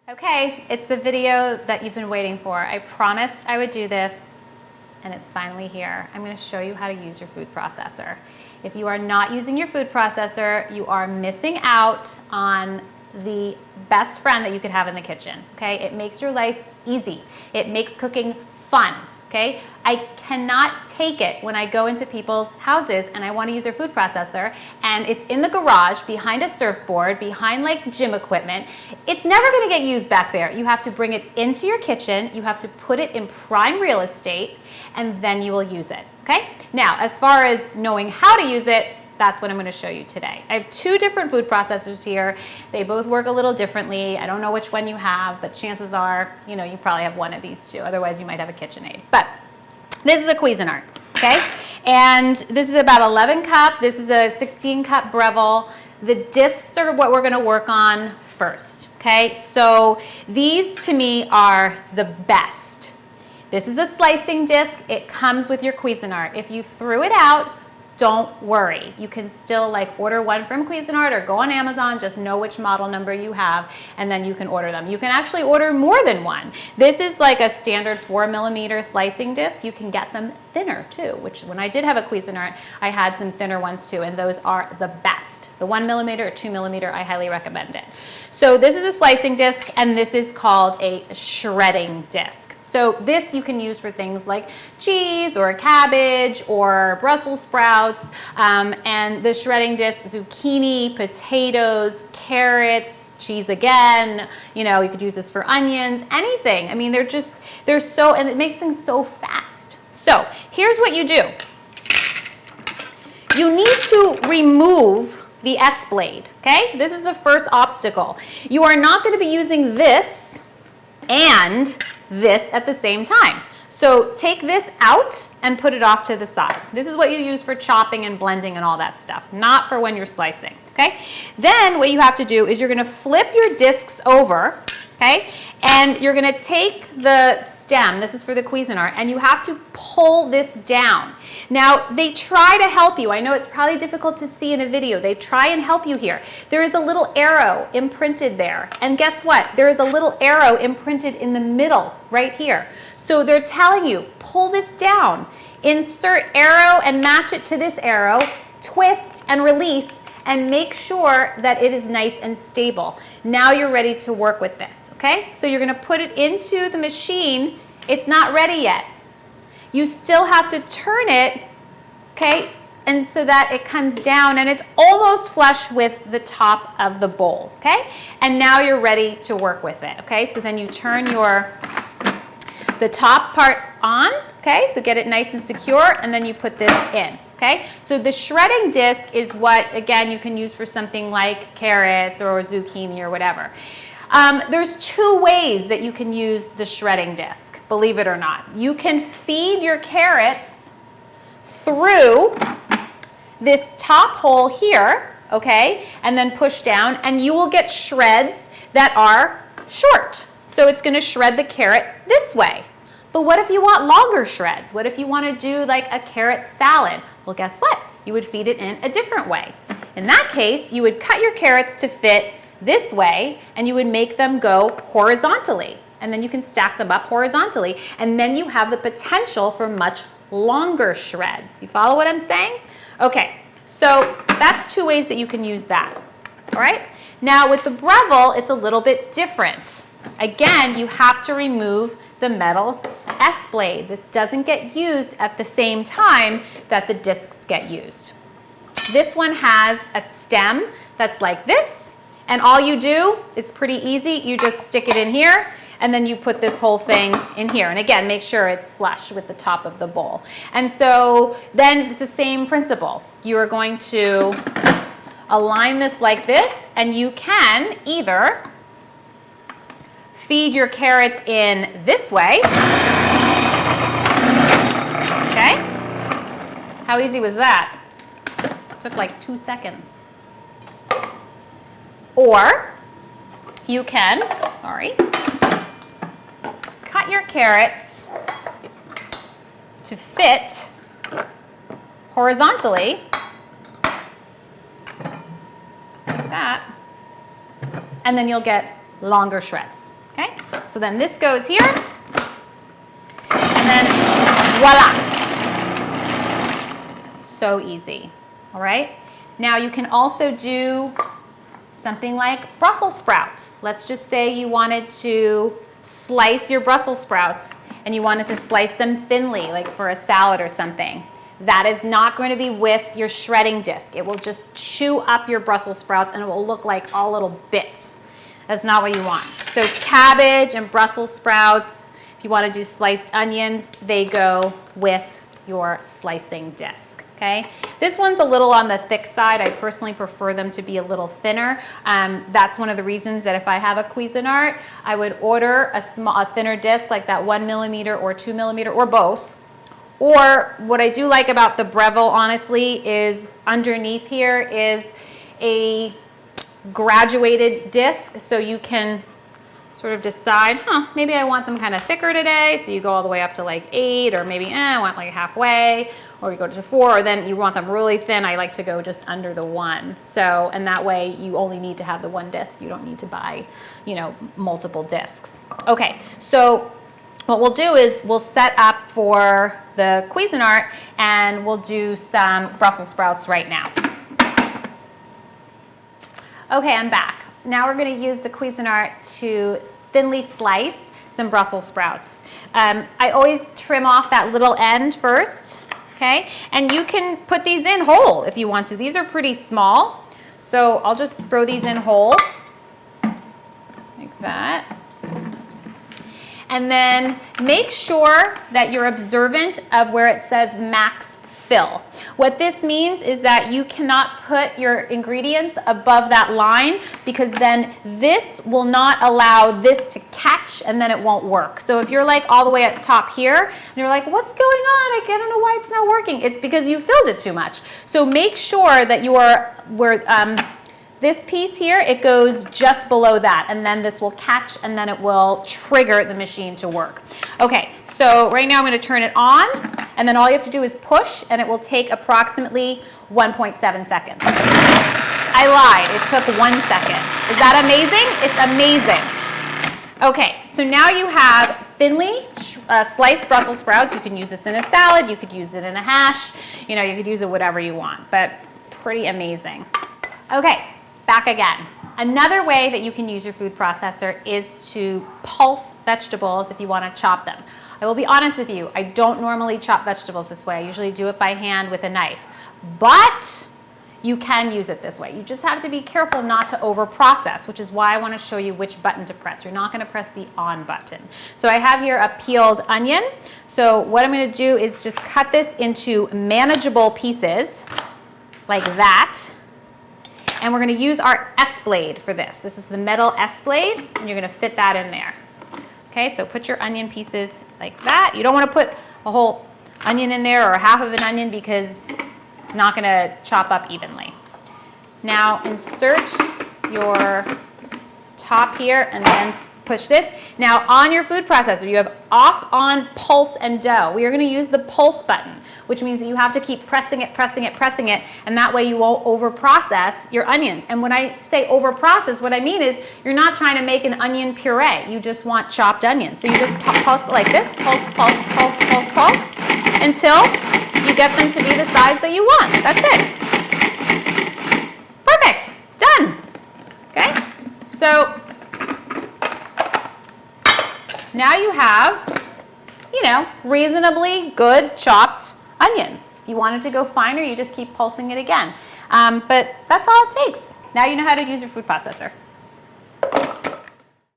Okay, it's the video that you've been waiting for. I promised I would do this, and it's finally here. I'm going to show you how to use your food processor. If you are not using your food processor, you are missing out on the best friend that you could have in the kitchen, okay? It makes your life easy. It makes cooking fun, okay? I cannot take it when I go into people's houses and I want to use their food processor and it's in the garage behind a surfboard, behind like gym equipment. It's never going to get used back there. You have to bring it into your kitchen, you have to put it in prime real estate, and then you will use it, okay? Now, as far as knowing how to use it, that's what I'm going to show you today. I have two different food processors here. They both work a little differently. I don't know which one you have, but chances are, you probably have one of these two. Otherwise, you might have a KitchenAid. But this is a Cuisinart, okay? And this is about 11 cup. This is a 16 cup Breville. The discs are what we're going to work on first, okay? So these to me are the best. This is a slicing disc. It comes with your Cuisinart. If you threw it out, don't worry. You can still order one from Cuisinart or go on Amazon, just know which model number you have, and then you can order them. You can actually order more than one. This is like a standard 4mm slicing disc. You can get them thinner too, which when I did have a Cuisinart, I had some thinner ones too, and those are the best. The 1mm or 2mm, I highly recommend it. So this is a slicing disc, and this is called a shredding disc. So this you can use for things like cheese or cabbage or Brussels sprouts, and the shredding disc, zucchini, potatoes, carrots, cheese again, you could use this for onions, anything. I mean, and it makes things so fast. So here's what you do. You need to remove the S-blade, okay? This is the first obstacle. You are not going to be using this and this at the same time. So take this out and put it off to the side. This is what you use for chopping and blending and all that stuff, not for when you're slicing, okay? Then what you have to do is you're gonna flip your discs over, okay? And you're gonna take the stem, this is for the Cuisinart, and you have to pull this down. Now, they try to help you. I know it's probably difficult to see in a video. They try and help you here. There is a little arrow imprinted there. And guess what? There is a little arrow imprinted in the middle right here. So they're telling you, pull this down, insert arrow and match it to this arrow, twist and release, and make sure that it is nice and stable. Now you're ready to work with this, okay? So you're gonna put it into the machine. It's not ready yet. You still have to turn it, okay? And so that it comes down and it's almost flush with the top of the bowl, okay? And now you're ready to work with it, okay? So then you turn the top part on, okay? So get it nice and secure, and then you put this in. Okay, so the shredding disc is what, again, you can use for something like carrots or zucchini or whatever. There's two ways that you can use the shredding disc, believe it or not. You can feed your carrots through this top hole here, okay, and then push down, and you will get shreds that are short. So it's going to shred the carrot this way. But what if you want longer shreds? What if you want to do like a carrot salad? Well, guess what? You would feed it in a different way. In that case, you would cut your carrots to fit this way, and you would make them go horizontally. And then you can stack them up horizontally, and then you have the potential for much longer shreds. You follow what I'm saying? Okay, so that's two ways that you can use that. All right? Now with the Breville, it's a little bit different. Again, you have to remove the metal S-blade. This doesn't get used at the same time that the discs get used. This one has a stem that's like this, and all you do, it's pretty easy, you just stick it in here, and then you put this whole thing in here. And again, make sure it's flush with the top of the bowl. And so then it's the same principle. You are going to align this like this, and you can either feed your carrots in this way. Okay? How easy was that? It took like 2 seconds. Or you can, cut your carrots to fit horizontally, like that, and then you'll get longer shreds, okay? So then this goes here, and then voila. So easy, all right? Now you can also do something like Brussels sprouts. Let's just say you wanted to slice your Brussels sprouts and you wanted to slice them thinly, like for a salad or something. That is not going to be with your shredding disc. It will just chew up your Brussels sprouts and it will look like all little bits. That's not what you want. So cabbage and Brussels sprouts, if you want to do sliced onions, they go with your slicing disc. Okay, this one's a little on the thick side. I personally prefer them to be a little thinner. That's one of the reasons that if I have a Cuisinart, I would order a thinner disc like that 1 millimeter or 2 millimeter or both. Or what I do like about the Breville, honestly, is underneath here is a graduated disc, so you can sort of decide, maybe I want them kind of thicker today, so you go all the way up to like 8, or maybe I want like halfway, or you go to 4, or then you want them really thin. I like to go just under the 1. So, and that way you only need to have the 1 disc. You don't need to buy, multiple discs. Okay, so what we'll do is we'll set up for the Cuisinart and we'll do some Brussels sprouts right now. Okay, I'm back. Now we're going to use the Cuisinart to thinly slice some Brussels sprouts. I always trim off that little end first, okay? And you can put these in whole if you want to. These are pretty small, so I'll just throw these in whole, like that. And then make sure that you're observant of where it says max fill. What this means is that you cannot put your ingredients above that line, because then this will not allow this to catch and then it won't work. So if you're like all the way at top here and you're like, what's going on? I don't know why it's not working. It's because you filled it too much. So make sure that you are where this piece here, it goes just below that, and then this will catch and then it will trigger the machine to work. Okay, so right now I'm going to turn it on, and then all you have to do is push, and it will take approximately 1.7 seconds. I lied, it took 1 second. Is that amazing? It's amazing. Okay, so now you have thinly sliced Brussels sprouts. You can use this in a salad, you could use it in a hash, you could use it whatever you want, but it's pretty amazing. Okay. Back again. Another way that you can use your food processor is to pulse vegetables if you want to chop them. I will be honest with you, I don't normally chop vegetables this way. I usually do it by hand with a knife. But you can use it this way. You just have to be careful not to over-process, which is why I want to show you which button to press. You're not going to press the on button. So I have here a peeled onion. So what I'm going to do is just cut this into manageable pieces like that. And we're going to use our S-blade for this. This is the metal S-blade, and you're going to fit that in there. Okay, so put your onion pieces like that. You don't want to put a whole onion in there or half of an onion, because it's not going to chop up evenly. Now insert your top here and then push this. Now on your food processor, you have off, on, pulse, and dough. We are going to use the pulse button, which means that you have to keep pressing it, and that way you won't over-process your onions. And when I say over-process, what I mean is you're not trying to make an onion puree. You just want chopped onions. So you just pulse it like this, pulse, pulse, pulse, pulse, pulse, until you get them to be the size that you want. That's it. Perfect. Done. Okay? So now you have, reasonably good chopped onions. If you want it to go finer, you just keep pulsing it again. But that's all it takes. Now you know how to use your food processor.